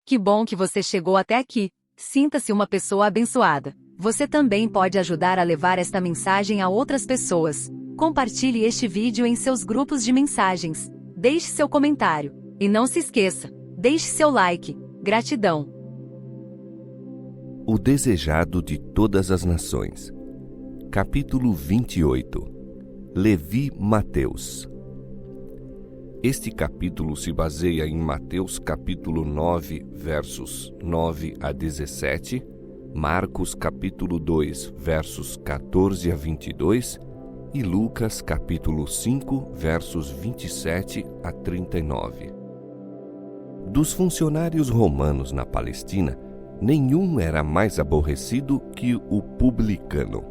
Que bom que você chegou até aqui. Sinta-se uma pessoa abençoada. Você também pode ajudar a levar esta mensagem a outras pessoas. Compartilhe este vídeo em seus grupos de mensagens. Deixe seu comentário. E não se esqueça, deixe seu like. Gratidão. O desejado de todas as nações. Capítulo 28. Levi Mateus. Este capítulo se baseia em Mateus capítulo 9, versos 9 a 17, Marcos capítulo 2, versos 14 a 22 e Lucas capítulo 5, versos 27 a 39. Dos funcionários romanos na Palestina, nenhum era mais aborrecido que o publicano.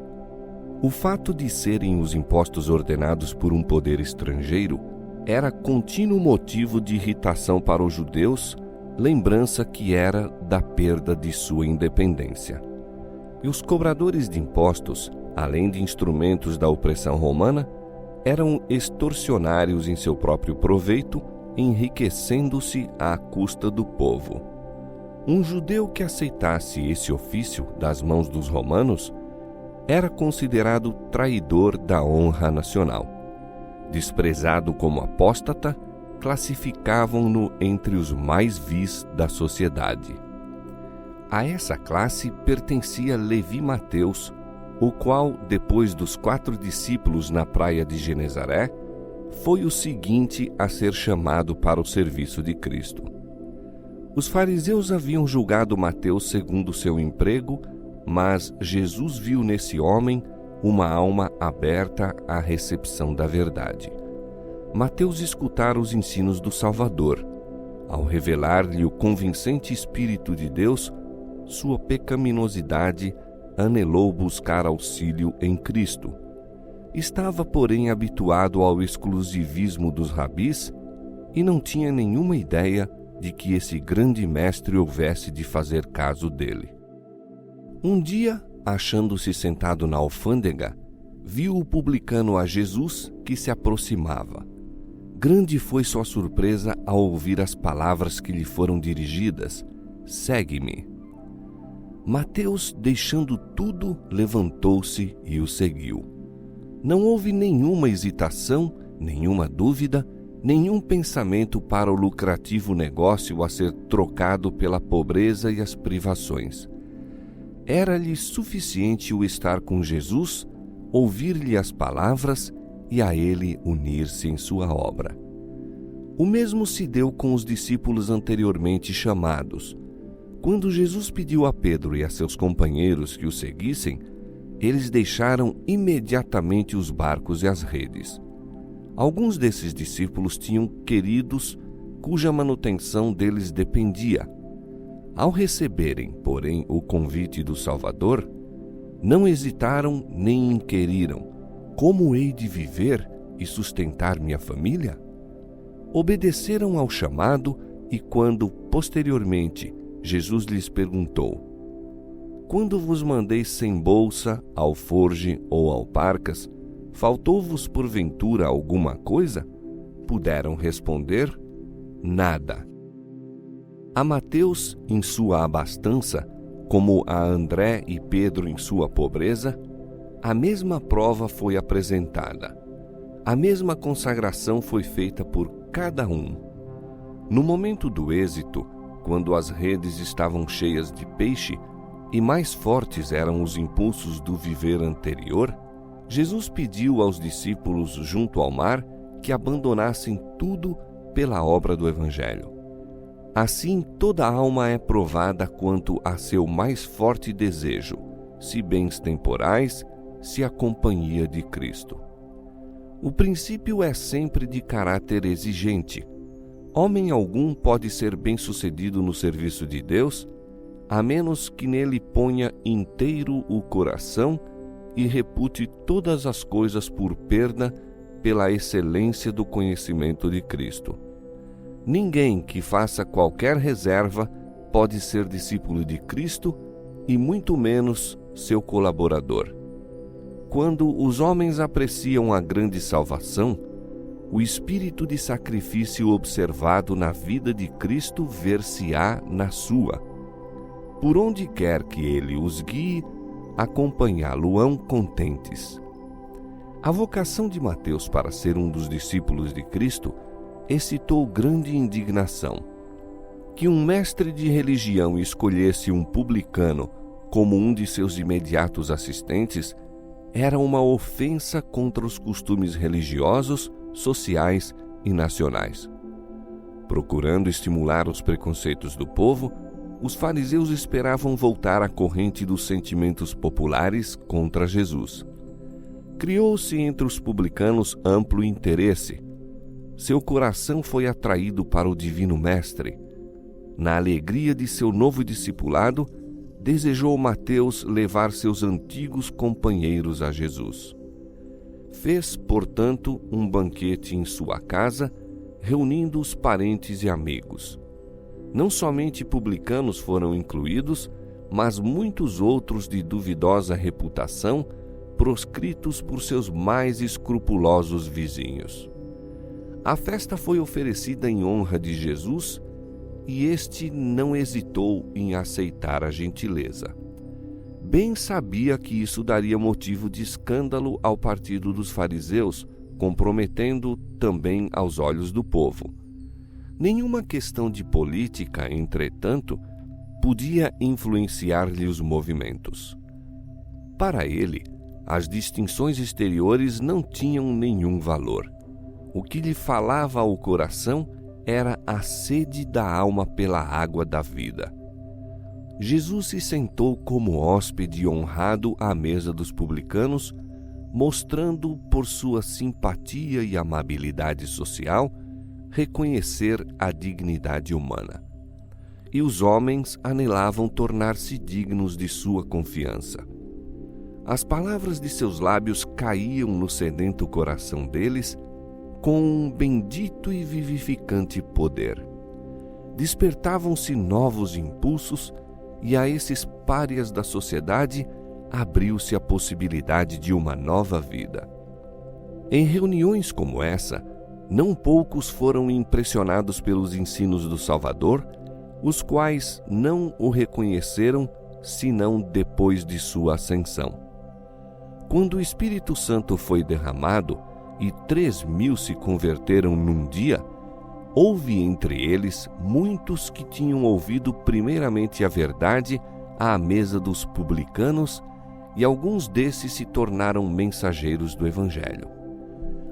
O fato de serem os impostos ordenados por um poder estrangeiro era contínuo motivo de irritação para os judeus, lembrança que era da perda de sua independência. E os cobradores de impostos, além de instrumentos da opressão romana, eram extorsionários em seu próprio proveito, enriquecendo-se à custa do povo. Um judeu que aceitasse esse ofício das mãos dos romanos era considerado traidor da honra nacional. Desprezado como apóstata, classificavam-no entre os mais vis da sociedade. A essa classe pertencia Levi Mateus, o qual, depois dos 4 discípulos na praia de Genezaré, foi o seguinte a ser chamado para o serviço de Cristo. Os fariseus haviam julgado Mateus segundo seu emprego, mas Jesus viu nesse homem uma alma aberta à recepção da verdade. Mateus escutara os ensinos do Salvador. Ao revelar-lhe o convincente Espírito de Deus, sua pecaminosidade anelou buscar auxílio em Cristo. Estava, porém, habituado ao exclusivismo dos rabis e não tinha nenhuma ideia de que esse grande mestre houvesse de fazer caso dele. Um dia, achando-se sentado na alfândega, viu o publicano a Jesus que se aproximava. Grande foi sua surpresa ao ouvir as palavras que lhe foram dirigidas: "Segue-me." Mateus, deixando tudo, levantou-se e o seguiu. Não houve nenhuma hesitação, nenhuma dúvida, nenhum pensamento para o lucrativo negócio a ser trocado pela pobreza e as privações. Era-lhe suficiente o estar com Jesus, ouvir-lhe as palavras e a ele unir-se em sua obra. O mesmo se deu com os discípulos anteriormente chamados. Quando Jesus pediu a Pedro e a seus companheiros que o seguissem, eles deixaram imediatamente os barcos e as redes. Alguns desses discípulos tinham queridos cuja manutenção deles dependia. Ao receberem, porém, o convite do Salvador, não hesitaram nem inquiriram: como hei de viver e sustentar minha família? Obedeceram ao chamado e quando, posteriormente, Jesus lhes perguntou: quando vos mandei sem bolsa, alforge ou alparcas, faltou-vos porventura alguma coisa? Puderam responder: nada. A Mateus, em sua abastança, como a André e Pedro em sua pobreza, a mesma prova foi apresentada. A mesma consagração foi feita por cada um. No momento do êxito, quando as redes estavam cheias de peixe e mais fortes eram os impulsos do viver anterior, Jesus pediu aos discípulos junto ao mar que abandonassem tudo pela obra do Evangelho. Assim, toda alma é provada quanto a seu mais forte desejo, se bens temporais, se a companhia de Cristo. O princípio é sempre de caráter exigente. Homem algum pode ser bem-sucedido no serviço de Deus, a menos que nele ponha inteiro o coração e repute todas as coisas por perda pela excelência do conhecimento de Cristo. Ninguém que faça qualquer reserva pode ser discípulo de Cristo e muito menos seu colaborador. Quando os homens apreciam a grande salvação, o espírito de sacrifício observado na vida de Cristo ver-se-á na sua. Por onde quer que ele os guie, acompanhá-lo-ão contentes. A vocação de Mateus para ser um dos discípulos de Cristo excitou grande indignação. Que um mestre de religião escolhesse um publicano como um de seus imediatos assistentes era uma ofensa contra os costumes religiosos, sociais e nacionais. Procurando estimular os preconceitos do povo, os fariseus esperavam voltar à corrente dos sentimentos populares contra Jesus. Criou-se entre os publicanos amplo interesse. Seu coração foi atraído para o Divino Mestre. Na alegria de seu novo discipulado, desejou Mateus levar seus antigos companheiros a Jesus. Fez, portanto, um banquete em sua casa, reunindo os parentes e amigos. Não somente publicanos foram incluídos, mas muitos outros de duvidosa reputação, proscritos por seus mais escrupulosos vizinhos. A festa foi oferecida em honra de Jesus e este não hesitou em aceitar a gentileza. Bem sabia que isso daria motivo de escândalo ao partido dos fariseus, comprometendo também aos olhos do povo. Nenhuma questão de política, entretanto, podia influenciar-lhe os movimentos. Para ele, as distinções exteriores não tinham nenhum valor. O que lhe falava ao coração era a sede da alma pela água da vida. Jesus se sentou como hóspede honrado à mesa dos publicanos, mostrando por sua simpatia e amabilidade social reconhecer a dignidade humana. E os homens anelavam tornar-se dignos de sua confiança. As palavras de seus lábios caíam no sedento coração deles com um bendito e vivificante poder. Despertavam-se novos impulsos e a esses párias da sociedade abriu-se a possibilidade de uma nova vida. Em reuniões como essa, não poucos foram impressionados pelos ensinos do Salvador, os quais não o reconheceram senão depois de sua ascensão. Quando o Espírito Santo foi derramado e 3.000 se converteram num dia, houve entre eles muitos que tinham ouvido primeiramente a verdade à mesa dos publicanos, e alguns desses se tornaram mensageiros do Evangelho.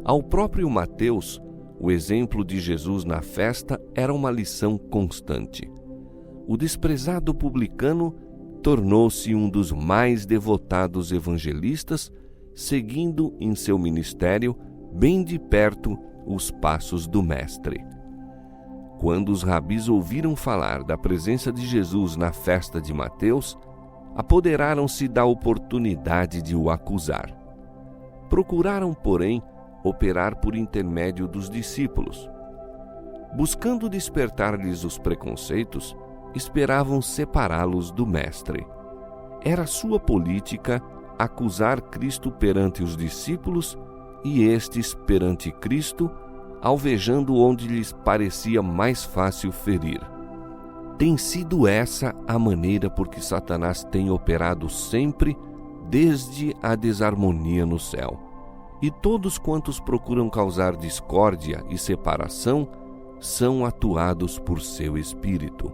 Ao próprio Mateus, o exemplo de Jesus na festa era uma lição constante. O desprezado publicano tornou-se um dos mais devotados evangelistas, seguindo em seu ministério bem de perto os passos do Mestre. Quando os rabis ouviram falar da presença de Jesus na festa de Mateus, apoderaram-se da oportunidade de o acusar. Procuraram, porém, operar por intermédio dos discípulos. Buscando despertar-lhes os preconceitos, esperavam separá-los do Mestre. Era sua política acusar Cristo perante os discípulos e estes perante Cristo, alvejando onde lhes parecia mais fácil ferir. Tem sido essa a maneira por que Satanás tem operado sempre desde a desarmonia no céu. E todos quantos procuram causar discórdia e separação são atuados por seu espírito.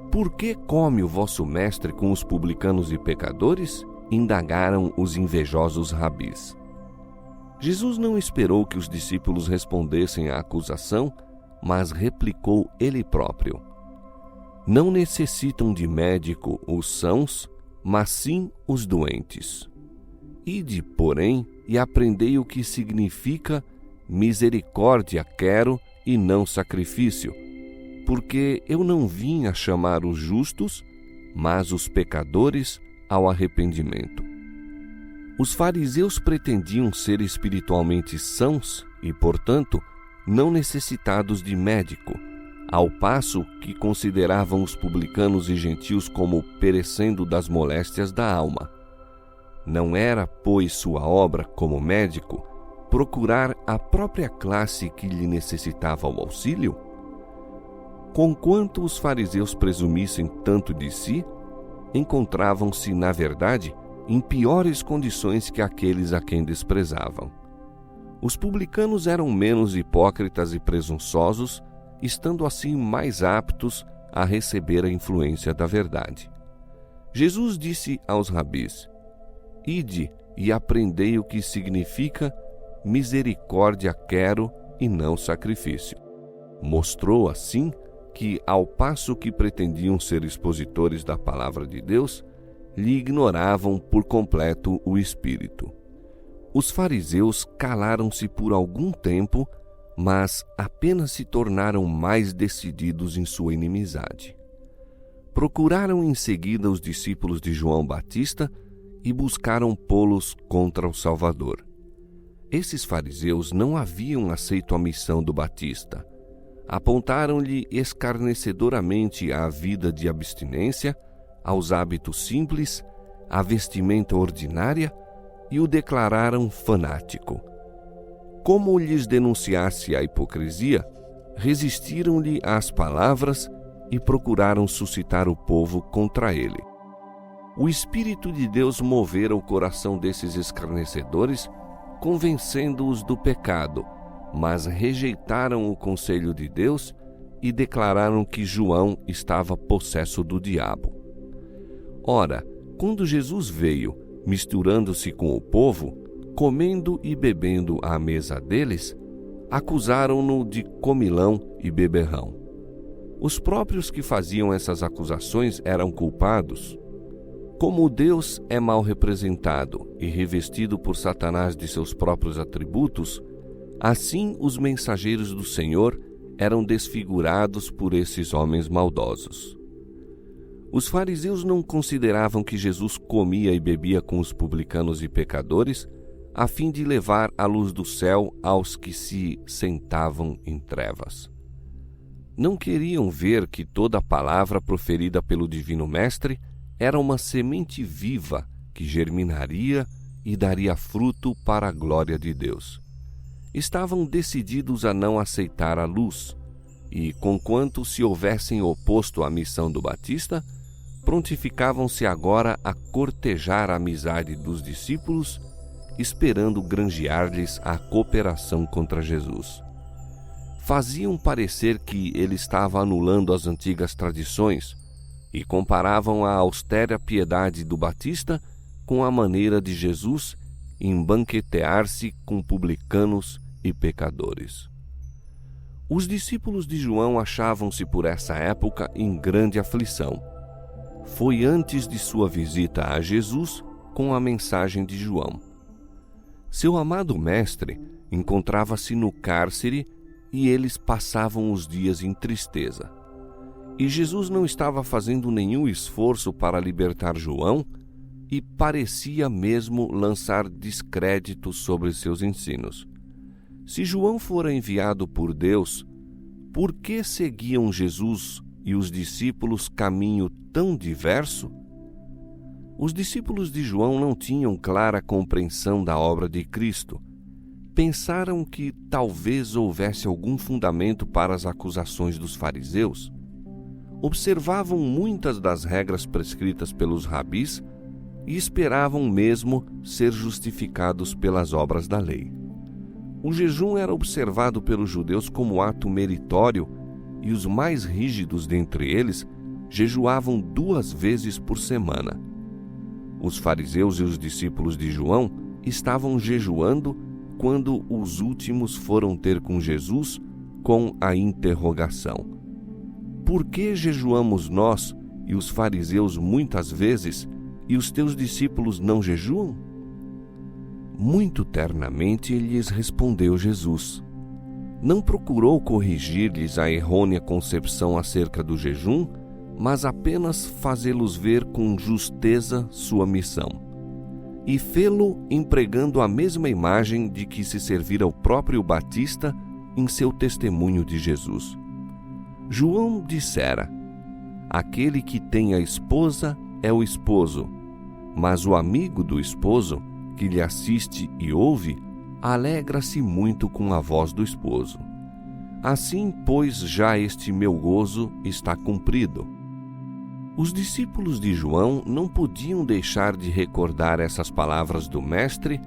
Por que come o vosso mestre com os publicanos e pecadores? Indagaram os invejosos rabis. Jesus não esperou que os discípulos respondessem à acusação, mas replicou ele próprio: Não necessitam de médico os sãos, mas sim os doentes. Ide, porém, e aprendei o que significa misericórdia quero e não sacrifício, porque eu não vim a chamar os justos, mas os pecadores ao arrependimento. Os fariseus pretendiam ser espiritualmente sãos e, portanto, não necessitados de médico, ao passo que consideravam os publicanos e gentios como perecendo das moléstias da alma. Não era, pois, sua obra, como médico, procurar a própria classe que lhe necessitava o auxílio? Conquanto os fariseus presumissem tanto de si, encontravam-se, na verdade, em piores condições que aqueles a quem desprezavam. Os publicanos eram menos hipócritas e presunçosos, estando assim mais aptos a receber a influência da verdade. Jesus disse aos rabis: Ide e aprendei o que significa misericórdia quero e não sacrifício. Mostrou assim que, ao passo que pretendiam ser expositores da palavra de Deus, lhe ignoravam por completo o Espírito. Os fariseus calaram-se por algum tempo, mas apenas se tornaram mais decididos em sua inimizade. Procuraram em seguida os discípulos de João Batista e buscaram pô-los contra o Salvador. Esses fariseus não haviam aceito a missão do Batista. Apontaram-lhe escarnecedoramente à vida de abstinência, aos hábitos simples, à vestimenta ordinária e o declararam fanático. Como lhes denunciasse a hipocrisia, resistiram-lhe às palavras e procuraram suscitar o povo contra ele. O Espírito de Deus movera o coração desses escarnecedores, convencendo-os do pecado, mas rejeitaram o conselho de Deus e declararam que João estava possesso do diabo. Ora, quando Jesus veio, misturando-se com o povo, comendo e bebendo à mesa deles, acusaram-no de comilão e beberrão. Os próprios que faziam essas acusações eram culpados. Como Deus é mal representado e revestido por Satanás de seus próprios atributos, assim os mensageiros do Senhor eram desfigurados por esses homens maldosos. Os fariseus não consideravam que Jesus comia e bebia com os publicanos e pecadores, a fim de levar a luz do céu aos que se sentavam em trevas. Não queriam ver que toda a palavra proferida pelo Divino Mestre era uma semente viva que germinaria e daria fruto para a glória de Deus. Estavam decididos a não aceitar a luz, e, conquanto se houvessem oposto à missão do Batista, prontificavam-se agora a cortejar a amizade dos discípulos, esperando granjear-lhes a cooperação contra Jesus. Faziam parecer que ele estava anulando as antigas tradições e comparavam a austera piedade do Batista com a maneira de Jesus em banquetear-se com publicanos e pecadores. Os discípulos de João achavam-se por essa época em grande aflição. Foi antes de sua visita a Jesus com a mensagem de João. Seu amado mestre encontrava-se no cárcere e eles passavam os dias em tristeza. E Jesus não estava fazendo nenhum esforço para libertar João e parecia mesmo lançar descrédito sobre seus ensinos. Se João fora enviado por Deus, por que seguiam Jesus e os discípulos caminho tão diverso? Os discípulos de João não tinham clara compreensão da obra de Cristo. Pensaram que talvez houvesse algum fundamento para as acusações dos fariseus. Observavam muitas das regras prescritas pelos rabis e esperavam mesmo ser justificados pelas obras da lei. O jejum era observado pelos judeus como ato meritório e os mais rígidos dentre eles jejuavam 2 vezes por semana. Os fariseus e os discípulos de João estavam jejuando quando os últimos foram ter com Jesus com a interrogação: por que jejuamos nós e os fariseus muitas vezes e os teus discípulos não jejuam? Muito ternamente lhes respondeu Jesus. Não procurou corrigir-lhes a errônea concepção acerca do jejum, mas apenas fazê-los ver com justeza sua missão. E fê-lo empregando a mesma imagem de que se servira o próprio Batista em seu testemunho de Jesus. João dissera: aquele que tem a esposa é o esposo, mas o amigo do esposo, que lhe assiste e ouve, alegra-se muito com a voz do esposo. Assim, pois, já este meu gozo está cumprido. Os discípulos de João não podiam deixar de recordar essas palavras do Mestre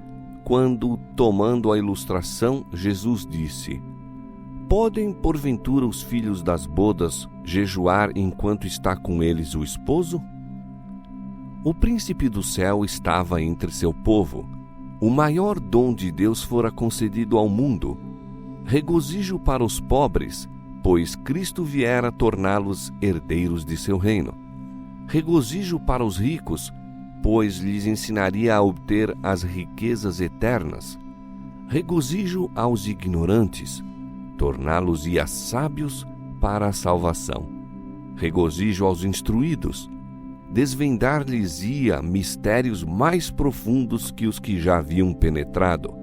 quando, tomando a ilustração, Jesus disse: Podem, porventura, os filhos das bodas jejuar enquanto está com eles o esposo? O príncipe do céu estava entre seu povo. O maior dom de Deus fora concedido ao mundo. Regozijo para os pobres, pois Cristo viera torná-los herdeiros de seu reino. Regozijo para os ricos, pois lhes ensinaria a obter as riquezas eternas. Regozijo aos ignorantes, torná-los-ia sábios para a salvação. Regozijo aos instruídos, desvendar-lhes-ia mistérios mais profundos que os que já haviam penetrado.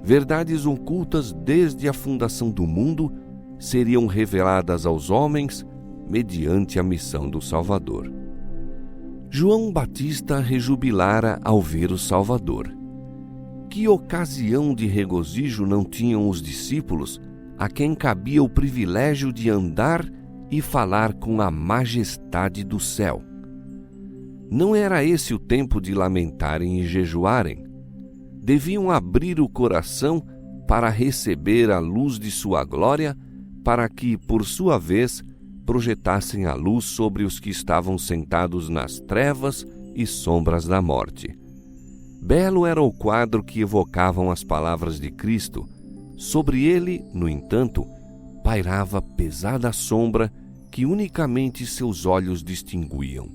Verdades ocultas desde a fundação do mundo seriam reveladas aos homens mediante a missão do Salvador. João Batista rejubilara ao ver o Salvador. Que ocasião de regozijo não tinham os discípulos, a quem cabia o privilégio de andar e falar com a majestade do céu. Não era esse o tempo de lamentarem e jejuarem. Deviam abrir o coração para receber a luz de sua glória, para que, por sua vez, projetassem a luz sobre os que estavam sentados nas trevas e sombras da morte. Belo era o quadro que evocavam as palavras de Cristo. Sobre ele, no entanto, pairava pesada sombra que unicamente seus olhos distinguiam.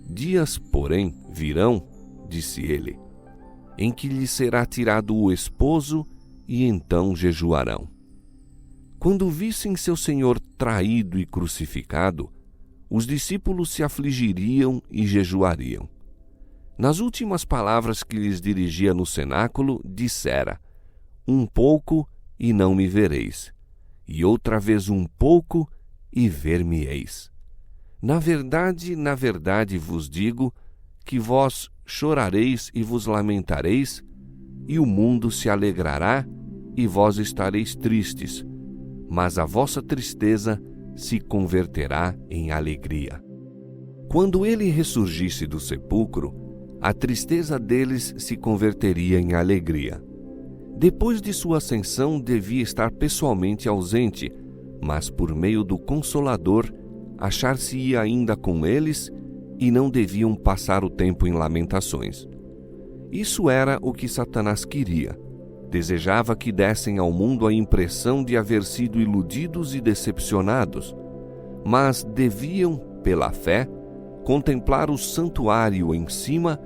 Dias, porém, virão, disse ele, em que lhe será tirado o esposo, e então jejuarão. Quando vissem seu Senhor traído e crucificado, os discípulos se afligiriam e jejuariam. Nas últimas palavras que lhes dirigia no cenáculo, dissera: Um pouco e não me vereis, e outra vez um pouco e ver-me-eis. Na verdade vos digo que vós chorareis e vos lamentareis, e o mundo se alegrará, e vós estareis tristes, mas a vossa tristeza se converterá em alegria. Quando ele ressurgisse do sepulcro, a tristeza deles se converteria em alegria. Depois de sua ascensão, devia estar pessoalmente ausente, mas por meio do Consolador, achar-se-ia ainda com eles e não deviam passar o tempo em lamentações. Isso era o que Satanás queria. Desejava que dessem ao mundo a impressão de haver sido iludidos e decepcionados, mas deviam, pela fé, contemplar o santuário em cima,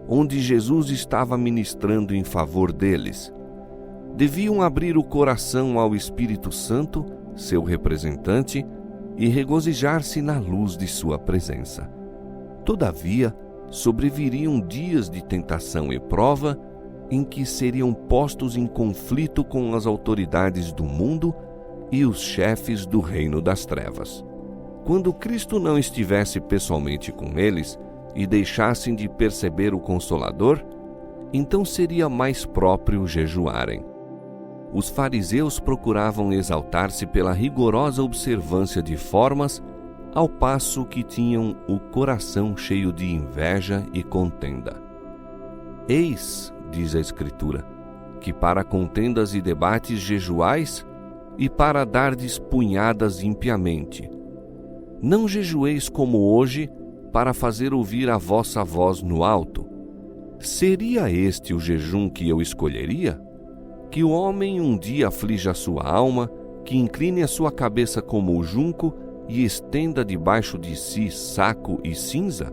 onde Jesus estava ministrando em favor deles. Deviam abrir o coração ao Espírito Santo, seu representante, e regozijar-se na luz de sua presença. Todavia, sobreviriam dias de tentação e prova, em que seriam postos em conflito com as autoridades do mundo e os chefes do reino das trevas. Quando Cristo não estivesse pessoalmente com eles e deixassem de perceber o Consolador, então seria mais próprio jejuarem. Os fariseus procuravam exaltar-se pela rigorosa observância de formas, ao passo que tinham o coração cheio de inveja e contenda. Eis, diz a Escritura, que para contendas e debates jejuais, e para dardes punhadas impiamente. Não jejueis como hoje, para fazer ouvir a vossa voz no alto. Seria este o jejum que eu escolheria? Que o homem um dia aflija a sua alma, que incline a sua cabeça como o junco e estenda debaixo de si saco e cinza?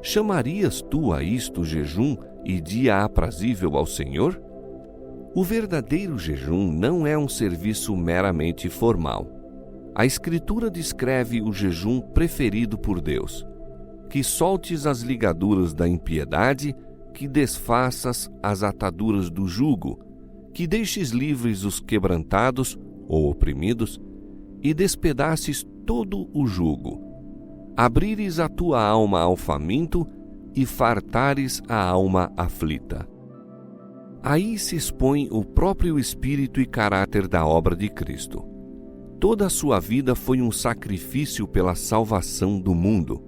Chamarias tu a isto jejum e dia aprazível ao Senhor? O verdadeiro jejum não é um serviço meramente formal. A Escritura descreve o jejum preferido por Deus: que soltes as ligaduras da impiedade, que desfaças as ataduras do jugo, que deixes livres os quebrantados ou oprimidos, e despedaces todo o jugo. Abrires a tua alma ao faminto, e fartares a alma aflita. Aí se expõe o próprio espírito e caráter da obra de Cristo. Toda a sua vida foi um sacrifício pela salvação do mundo.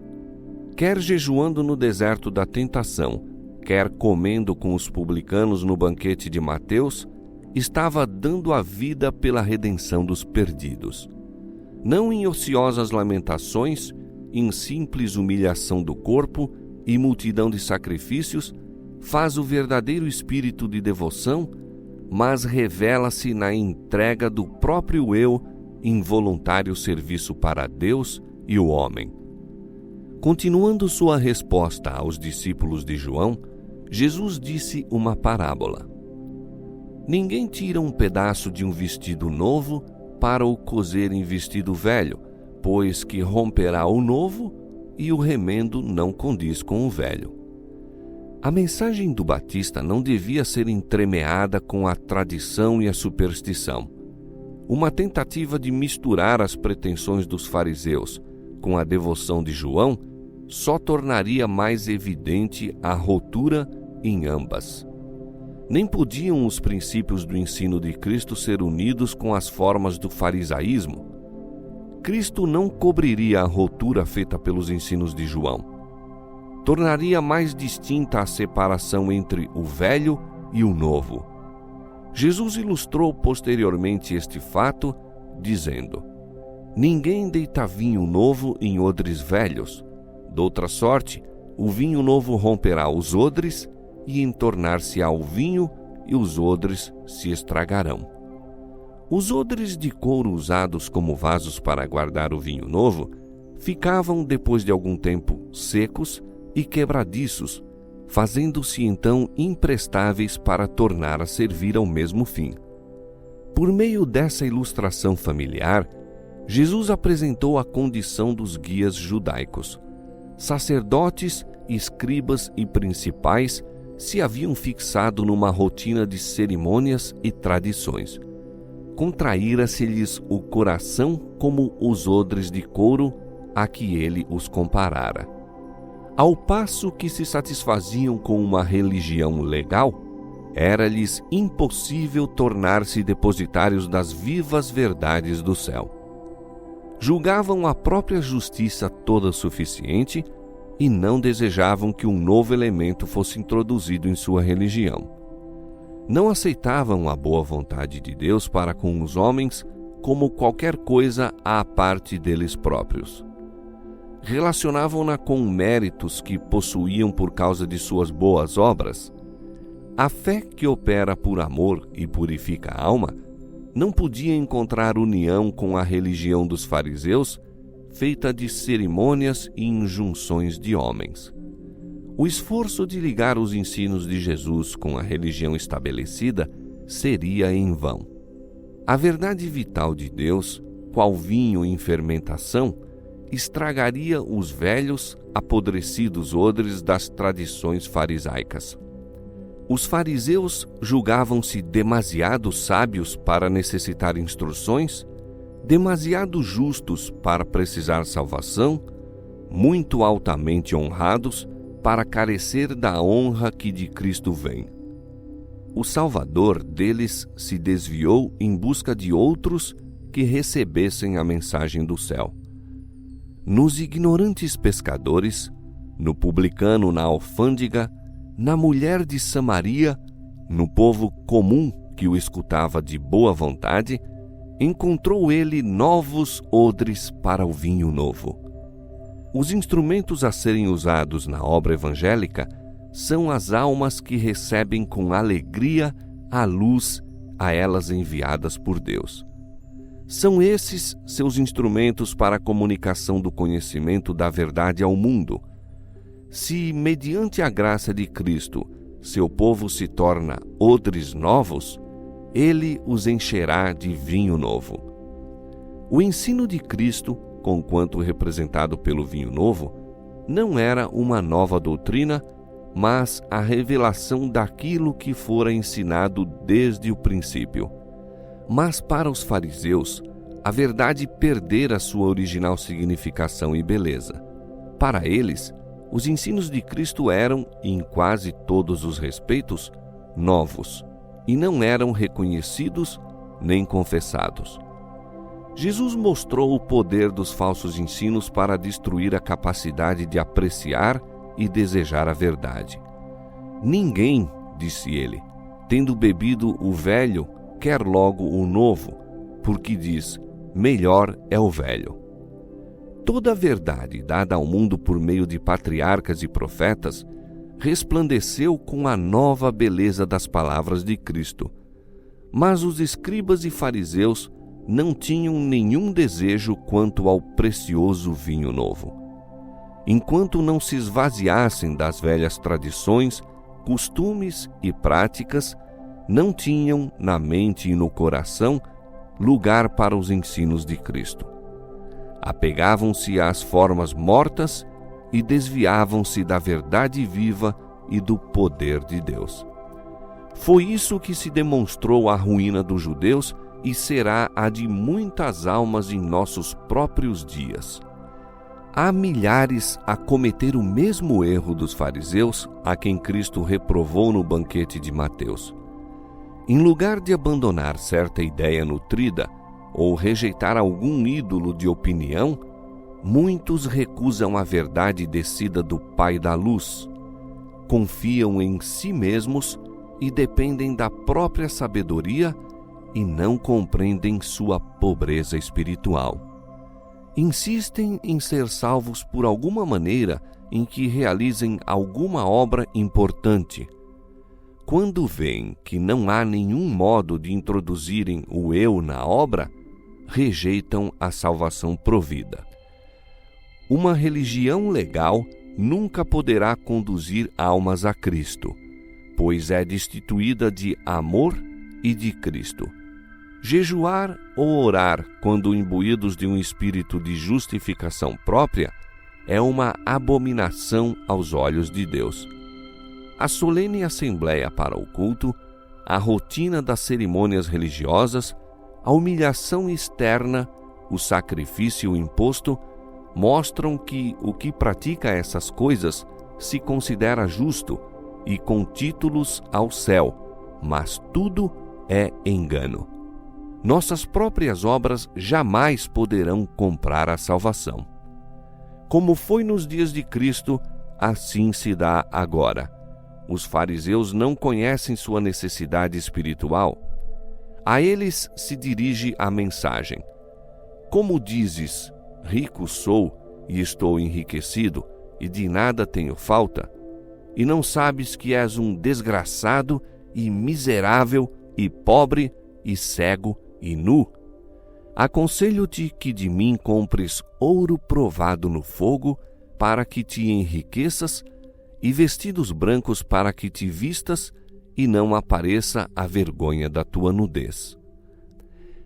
Quer jejuando no deserto da tentação, quer comendo com os publicanos no banquete de Mateus, estava dando a vida pela redenção dos perdidos. Não em ociosas lamentações, em simples humilhação do corpo e multidão de sacrifícios, faz o verdadeiro espírito de devoção, mas revela-se na entrega do próprio eu em voluntário serviço para Deus e o homem. Continuando sua resposta aos discípulos de João, Jesus disse uma parábola. Ninguém tira um pedaço de um vestido novo para o cozer em vestido velho, pois que romperá o novo e o remendo não condiz com o velho. A mensagem do Batista não devia ser entremeada com a tradição e a superstição. Uma tentativa de misturar as pretensões dos fariseus com a devoção de João só tornaria mais evidente a ruptura em ambas. Nem podiam os princípios do ensino de Cristo ser unidos com as formas do farisaísmo. Cristo não cobriria a ruptura feita pelos ensinos de João. Tornaria mais distinta a separação entre o velho e o novo. Jesus ilustrou posteriormente este fato, dizendo: Ninguém deita vinho novo em odres velhos. Doutra sorte, o vinho novo romperá os odres, e entornar-se-á o vinho, e os odres se estragarão. Os odres de couro usados como vasos para guardar o vinho novo ficavam, depois de algum tempo, secos e quebradiços, fazendo-se então imprestáveis para tornar a servir ao mesmo fim. Por meio dessa ilustração familiar, Jesus apresentou a condição dos guias judaicos. Sacerdotes, escribas e principais se haviam fixado numa rotina de cerimônias e tradições. Contraíra-se-lhes o coração como os odres de couro a que ele os comparara. Ao passo que se satisfaziam com uma religião legal, era-lhes impossível tornar-se depositários das vivas verdades do céu. Julgavam a própria justiça toda suficiente e não desejavam que um novo elemento fosse introduzido em sua religião. Não aceitavam a boa vontade de Deus para com os homens como qualquer coisa à parte deles próprios. Relacionavam-na com méritos que possuíam por causa de suas boas obras. A fé que opera por amor e purifica a alma não podia encontrar união com a religião dos fariseus, feita de cerimônias e injunções de homens. O esforço de ligar os ensinos de Jesus com a religião estabelecida seria em vão. A verdade vital de Deus, qual vinho em fermentação, estragaria os velhos, apodrecidos odres das tradições farisaicas. Os fariseus julgavam-se demasiado sábios para necessitar instruções, demasiado justos para precisar salvação, muito altamente honrados para carecer da honra que de Cristo vem. O Salvador deles se desviou em busca de outros que recebessem a mensagem do céu. Nos ignorantes pescadores, no publicano na alfândega, na mulher de Samaria, no povo comum que o escutava de boa vontade, encontrou ele novos odres para o vinho novo. Os instrumentos a serem usados na obra evangélica são as almas que recebem com alegria a luz a elas enviadas por Deus. São esses seus instrumentos para a comunicação do conhecimento da verdade ao mundo. Se, mediante a graça de Cristo, seu povo se torna odres novos, ele os encherá de vinho novo. O ensino de Cristo, conquanto representado pelo vinho novo, não era uma nova doutrina, mas a revelação daquilo que fora ensinado desde o princípio. Mas para os fariseus, a verdade perdera sua original significação e beleza. Para eles, os ensinos de Cristo eram, em quase todos os respeitos, novos, e não eram reconhecidos nem confessados. Jesus mostrou o poder dos falsos ensinos para destruir a capacidade de apreciar e desejar a verdade. Ninguém, disse ele, tendo bebido o velho, quer logo o novo, porque diz, melhor é o velho. Toda a verdade dada ao mundo por meio de patriarcas e profetas resplandeceu com a nova beleza das palavras de Cristo. Mas os escribas e fariseus não tinham nenhum desejo quanto ao precioso vinho novo. Enquanto não se esvaziassem das velhas tradições, costumes e práticas, não tinham na mente e no coração lugar para os ensinos de Cristo. Apegavam-se às formas mortas e desviavam-se da verdade viva e do poder de Deus. Foi isso que se demonstrou a ruína dos judeus e será a de muitas almas em nossos próprios dias. Há milhares a cometer o mesmo erro dos fariseus, a quem Cristo reprovou no banquete de Mateus. Em lugar de abandonar certa ideia nutrida ou rejeitar algum ídolo de opinião, muitos recusam a verdade descida do Pai da Luz, confiam em si mesmos e dependem da própria sabedoria e não compreendem sua pobreza espiritual. Insistem em ser salvos por alguma maneira em que realizem alguma obra importante. Quando veem que não há nenhum modo de introduzirem o eu na obra, rejeitam a salvação provida. Uma religião legal nunca poderá conduzir almas a Cristo, pois é destituída de amor e de Cristo. Jejuar ou orar quando imbuídos de um espírito de justificação própria é uma abominação aos olhos de Deus. A solene assembleia para o culto, a rotina das cerimônias religiosas, a humilhação externa, o sacrifício imposto, mostram que o que pratica essas coisas se considera justo e com títulos ao céu, mas tudo é engano. Nossas próprias obras jamais poderão comprar a salvação. Como foi nos dias de Cristo, assim se dá agora. Os fariseus não conhecem sua necessidade espiritual. A eles se dirige a mensagem: como dizes, rico sou e estou enriquecido, e de nada tenho falta, e não sabes que és um desgraçado e miserável e pobre e cego e nu? Aconselho-te que de mim compres ouro provado no fogo, para que te enriqueças, e vestidos brancos para que te vistas, e não apareça a vergonha da tua nudez.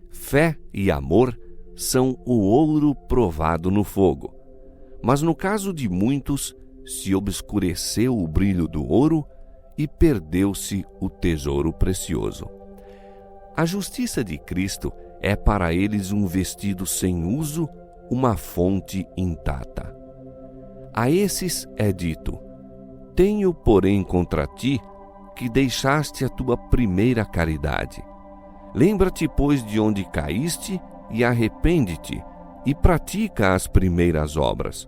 Fé e amor são o ouro provado no fogo, mas no caso de muitos, se obscureceu o brilho do ouro e perdeu-se o tesouro precioso. A justiça de Cristo é para eles um vestido sem uso, uma fonte intacta. A esses é dito: tenho, porém, contra ti que deixaste a tua primeira caridade. Lembra-te, pois, de onde caíste e arrepende-te, e pratica as primeiras obras.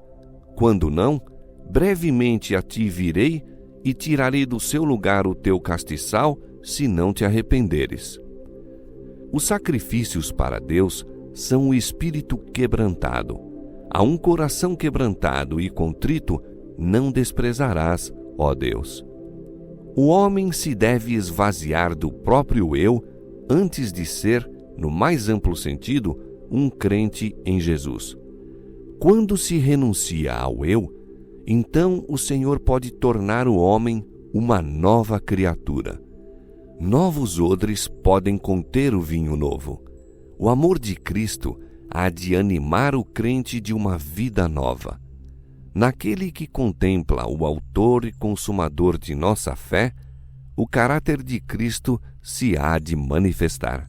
Quando não, brevemente a ti virei e tirarei do seu lugar o teu castiçal, se não te arrependeres. Os sacrifícios para Deus são o espírito quebrantado. A um coração quebrantado e contrito não desprezarás, ó Deus. O homem se deve esvaziar do próprio eu antes de ser, no mais amplo sentido, um crente em Jesus. Quando se renuncia ao eu, então o Senhor pode tornar o homem uma nova criatura. Novos odres podem conter o vinho novo. O amor de Cristo há de animar o crente de uma vida nova. Naquele que contempla o autor e consumador de nossa fé, o caráter de Cristo se há de manifestar.